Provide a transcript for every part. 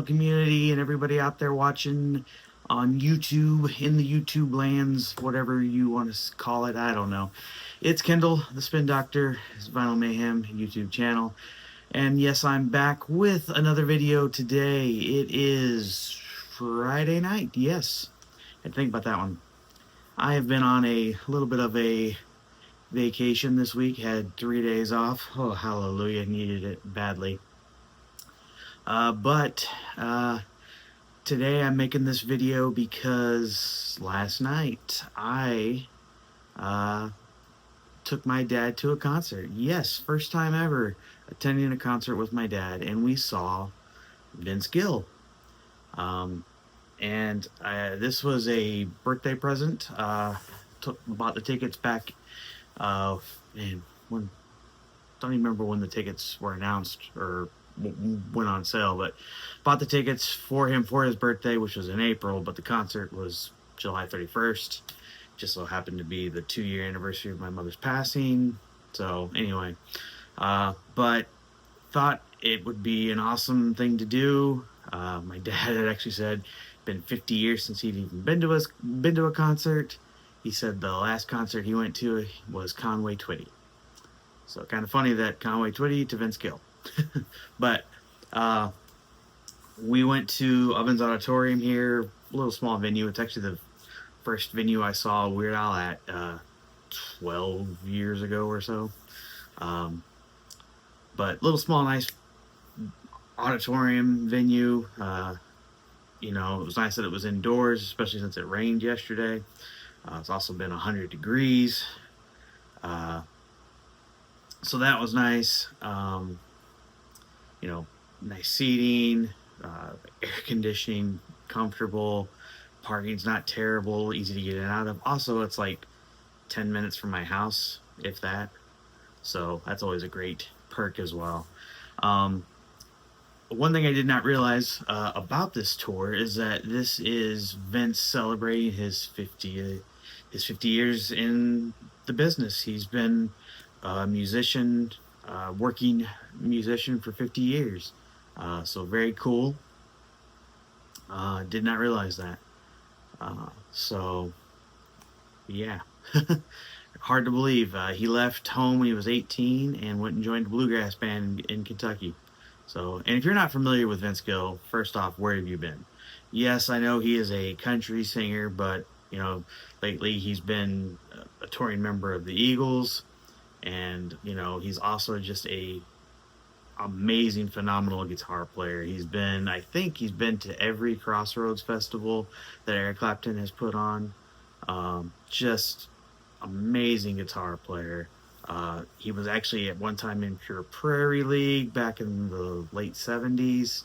channel community and everybody out there watching on YouTube, in the YouTube lands, whatever you want to call it. I don't know. It's Kendall, the Spin Doctor, his Vinyl Mayhem YouTube channel. And yes, I'm back with another video today. It is Friday night. Yes, I had to think about that one. I have been on a little bit of a vacation this week. Had 3 days off. Oh, hallelujah. Needed it badly. But today I'm making this video because last night I took my dad to a concert. Yes, first time ever attending a concert with my dad, and we saw Vince Gill. And this was a birthday present. Bought the tickets back. Don't even remember when the tickets were announced or went on sale, but bought the tickets for him for his birthday, which was in April, but the concert was July 31st. Just so happened to be the 2-year anniversary of my mother's passing. So anyway, but thought it would be an awesome thing to do. My dad had actually said been 50 years since he'd even been to a concert. He said the last concert he went to was Conway Twitty. So kind of funny that Conway Twitty to Vince Gill. But we went to Ovens Auditorium here, a little small venue. It's actually the first venue I saw Weird Al at 12 years ago or so. But little small nice auditorium venue. You know, it was nice that it was indoors, especially since it rained yesterday. It's also been 100 degrees. So that was nice. You know, nice seating, air conditioning, comfortable. Parking's not terrible, easy to get in and out of. Also, it's like 10 minutes from my house, if that. So that's always a great perk as well. One thing I did not realize about this tour is that this is Vince celebrating his 50 years in the business. He's been a musician, working musician for 50 years. So very cool. Did not realize that. So yeah, hard to believe. He left home when he was 18 and went and joined a bluegrass band in Kentucky. So, and if you're not familiar with Vince Gill, first off, where have you been? Yes, I know he is a country singer, but you know, lately he's been a touring member of the Eagles, and you know, he's also just a amazing, phenomenal guitar player. I think he's been to every Crossroads festival that Eric Clapton has put on. Just amazing guitar player. He was actually at one time in Pure Prairie League back in the late 70s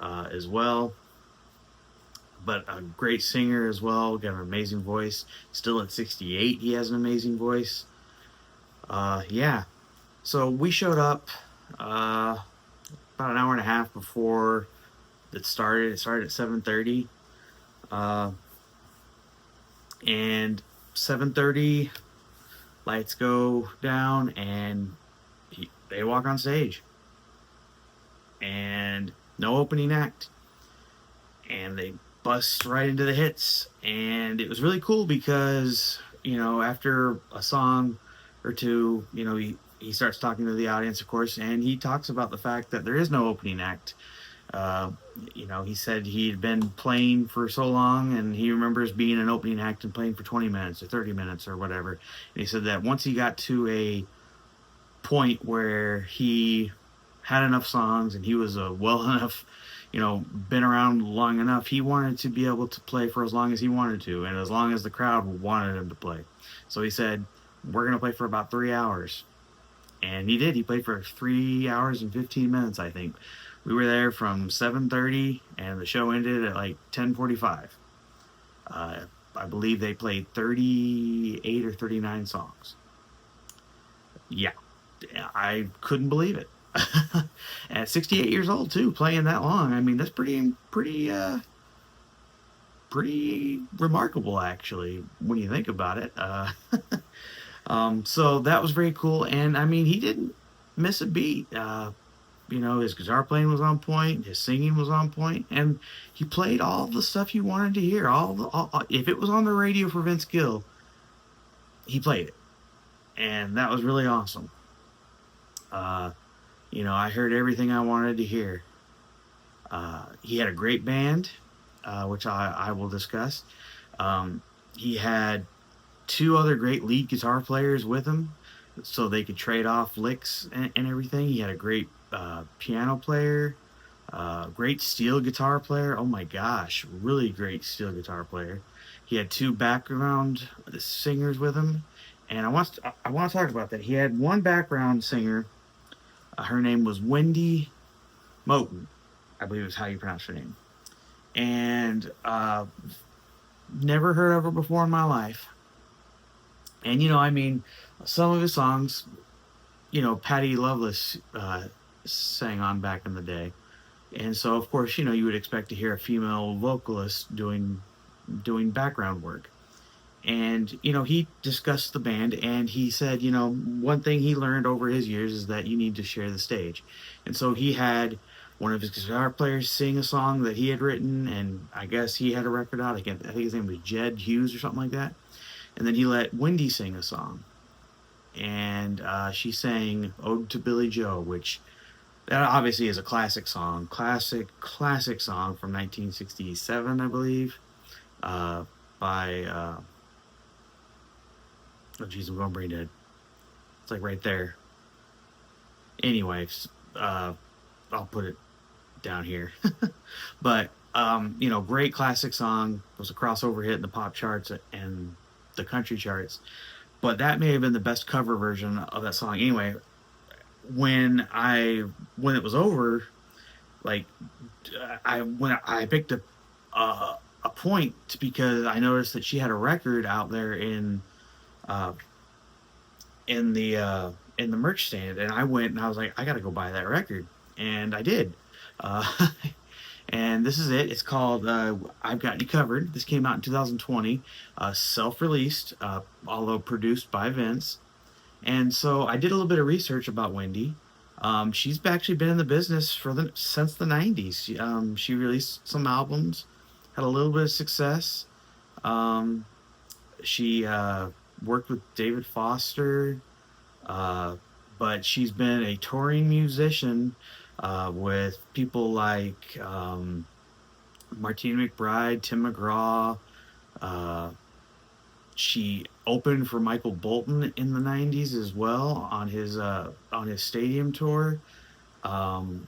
as well. But a great singer as well. Got an amazing voice. Still at 68, he has an amazing voice. Yeah. So we showed up about an hour and a half before it started. It started at 7:30. And 7:30, lights go down and they walk on stage. And no opening act. And they bust right into the hits. And it was really cool because, you know, after a song or two, you know, he starts talking to the audience, of course, and he talks about the fact that there is no opening act. You know, he said he'd been playing for so long, and he remembers being an opening act and playing for 20 minutes or 30 minutes or whatever. And he said that once he got to a point where he had enough songs and he was well enough, you know, been around long enough, he wanted to be able to play for as long as he wanted to, and as long as the crowd wanted him to play. So he said, we're going to play for about 3 hours. And he did. He played for 3 hours and 15 minutes, I think. We were there from 7:30, and the show ended at like 10:45. I believe they played 38 or 39 songs. Yeah, I couldn't believe it. At 68 years old, too, playing that long. I mean, that's pretty remarkable, actually, when you think about it. So that was very cool, and I mean, he didn't miss a beat. his guitar playing was on point, his singing was on point, and he played all the stuff you wanted to hear. If it was on the radio for Vince Gill, he played it, and that was really awesome. I heard everything I wanted to hear. He had a great band, which I will discuss. He had two other great lead guitar players with him, so they could trade off licks and everything. He had a great piano player, great steel guitar player. Oh my gosh, really great steel guitar player. He had two background singers with him, and I want to talk about that. He had one background singer. Her name was Wendy Moten, I believe is how you pronounce her name, and never heard of her before in my life. And some of his songs, Patty Loveless sang on back in the day, and so of course you would expect to hear a female vocalist doing background work. And he discussed the band, and he said one thing he learned over his years is that you need to share the stage. And so he had one of his guitar players sing a song that he had written, and I guess he had a record out. I think his name was Jed Hughes or something like that. And then he let Wendy sing a song, and she sang "Ode to Billy Joe," which that obviously is a classic song, classic song from 1967, I believe, by oh geez, I'm going brain dead. It's like right there. Anyway, I'll put it down here. But great classic song. It was a crossover hit in the pop charts and the country charts. But that may have been the best cover version of that song. Anyway, when it was over, like I picked a point because I noticed that she had a record out there uh, in the merch stand, and I went and I was like, I got to go buy that record, and I did. Uh, and this is it. It's called "I've Got You Covered." This came out in 2020, self-released, although produced by Vince. And so I did a little bit of research about Wendy. She's actually been in the business since the '90s. She released some albums, had a little bit of success. Um, she worked with David Foster, uh, but she's been a touring musician with people like Martina McBride, Tim McGraw. Uh, she opened for Michael Bolton in the '90s as well on his stadium tour, um,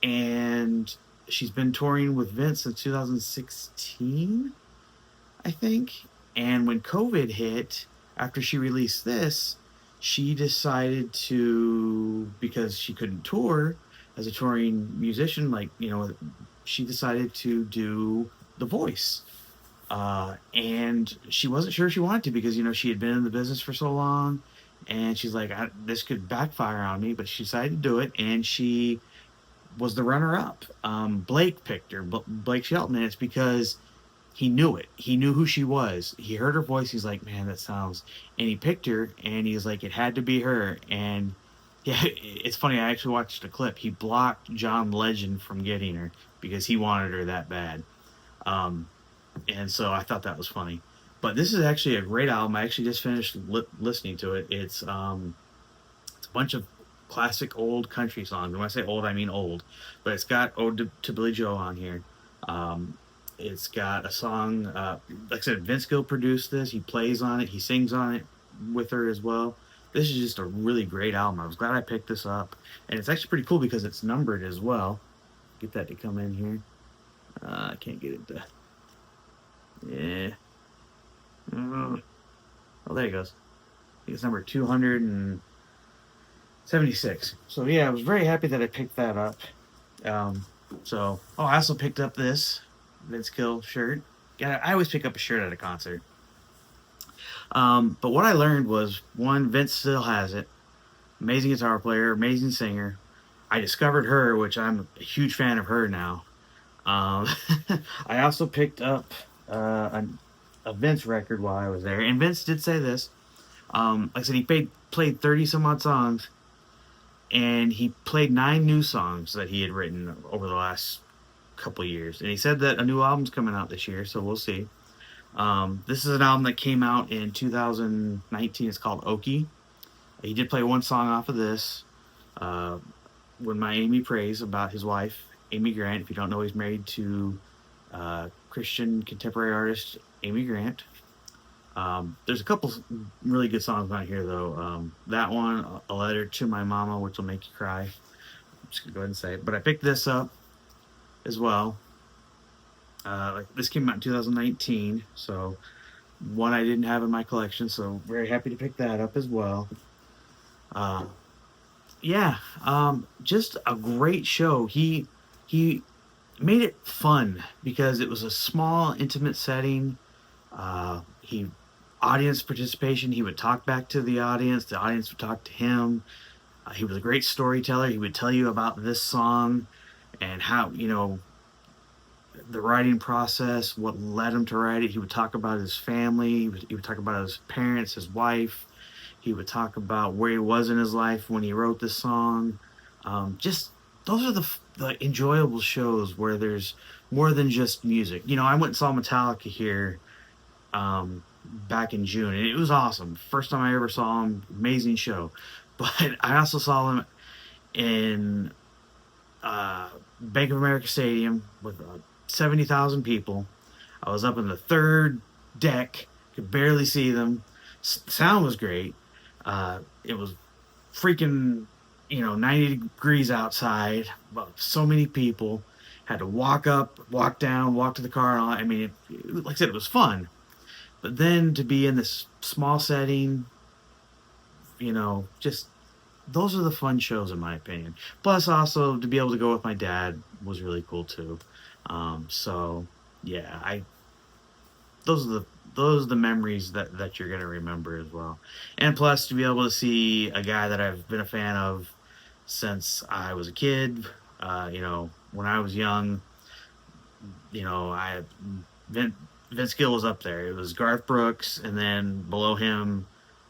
and she's been touring with Vince since 2016, I think. And when COVID hit, after she released this, she decided to, because she couldn't tour as a touring musician, she decided to do The Voice. And she wasn't sure she wanted to because, she had been in the business for so long. And she's like, this could backfire on me. But she decided to do it. And she was the runner up. Blake picked her, Blake Shelton. And it's because he knew it. He knew who she was. He heard her voice. He's like, man, that sounds. And he picked her, and he's like, it had to be her. And yeah, it's funny. I actually watched a clip. He blocked John Legend from getting her because he wanted her that bad. And so I thought that was funny. But this is actually a great album. I actually just finished listening to it. It's a bunch of classic old country songs. When I say old, I mean old. But it's got "Ode to Billy Joe" on here. It's got a song, like I said, Vince Gill produced this. He plays on it. He sings on it with her as well. This is just a really great album. I was glad I picked this up. And it's actually pretty cool because it's numbered as well. Get that to come in here. I can't get it to... Yeah. Oh, there it goes. I think it's number 276. So, yeah, I was very happy that I picked that up. I also picked up this Vince Gill shirt. Yeah, I always pick up a shirt at a concert. But what I learned was, one, Vince still has it. Amazing guitar player, amazing singer. I discovered her, which I'm a huge fan of her now. I also picked up a Vince record while I was there. And Vince did say this. Like I said, he played 30 some odd songs. and he played 9 new songs that he had written over the last couple years. And he said that a new album's coming out this year, so we'll see. This is an album that came out in 2019. It's called Okie. He did play one song off of this. Uh, when My Amy Prays, about his wife, Amy Grant. If you don't know, he's married to Christian contemporary artist Amy Grant. There's a couple really good songs on here, though. That one, A Letter to My Mama, which will make you cry. I'm just going to go ahead and say it. But I picked this up as well. This came out in 2019, so one I didn't have in my collection, so very happy to pick that up as well. Uh, yeah, just a great show. He made it fun because it was a small, intimate setting. He audience participation. He would talk back to the audience. The audience would talk to him. He was a great storyteller. He would tell you about this song and how, the writing process, what led him to write it. He would talk about his family. He would talk about his parents, his wife. He would talk about where he was in his life when he wrote this song. Just those are the enjoyable shows where there's more than just music. I went and saw Metallica here back in June, and it was awesome. First time I ever saw him, amazing show. But I also saw him in Bank of America Stadium with 70,000 people. I was up in the third deck, could barely see them. Sound was great. It was freaking, 90 degrees outside, but so many people. Had to walk up, walk down, walk to the car. And all. I mean, like I said, it was fun. But then to be in this small setting, just those are the fun shows in my opinion. Plus, also to be able to go with my dad was really cool too. So yeah, those are the memories that you're gonna remember as well. And plus, to be able to see a guy that I've been a fan of since I was a kid, when I was young, I Vince Gill was up there. It was Garth Brooks, and then below him,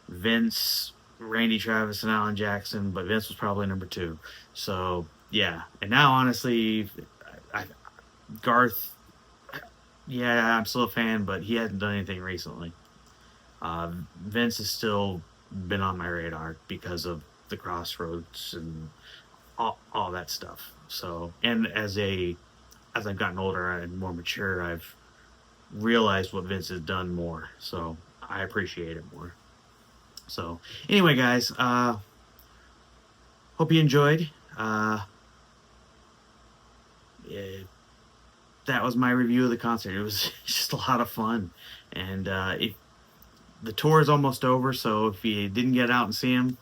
Vince, Randy Travis, and Alan Jackson. But Vince was probably number 2. So yeah, and now honestly, Garth, yeah, I'm still a fan, but he hasn't done anything recently. Vince has still been on my radar because of the Crossroads and all that stuff. So, and as I've gotten older and more mature, I've realized what Vince has done more. So I appreciate it more. So anyway, guys, hope you enjoyed. Yeah, that was my review of the concert. It was just a lot of fun, and the tour is almost over. So if you didn't get out and see him,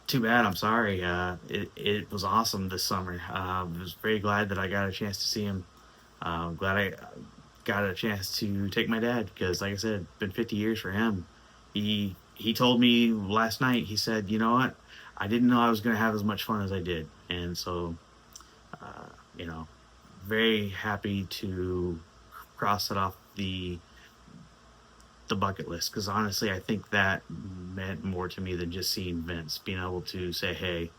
too bad. I'm sorry. It was awesome this summer. I was very glad that I got a chance to see him. Glad I got a chance to take my dad because, like I said, it's been 50 years for him. He told me last night. He said, "You know what? I didn't know I was going to have as much fun as I did," and so, very happy to cross it off the bucket list because honestly, I think that meant more to me than just seeing Vince. Being able to say, "Hey,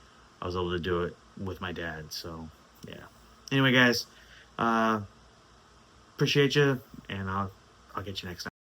I was able to do it with my dad." So, yeah. Anyway, guys, appreciate you, and I'll get you next time.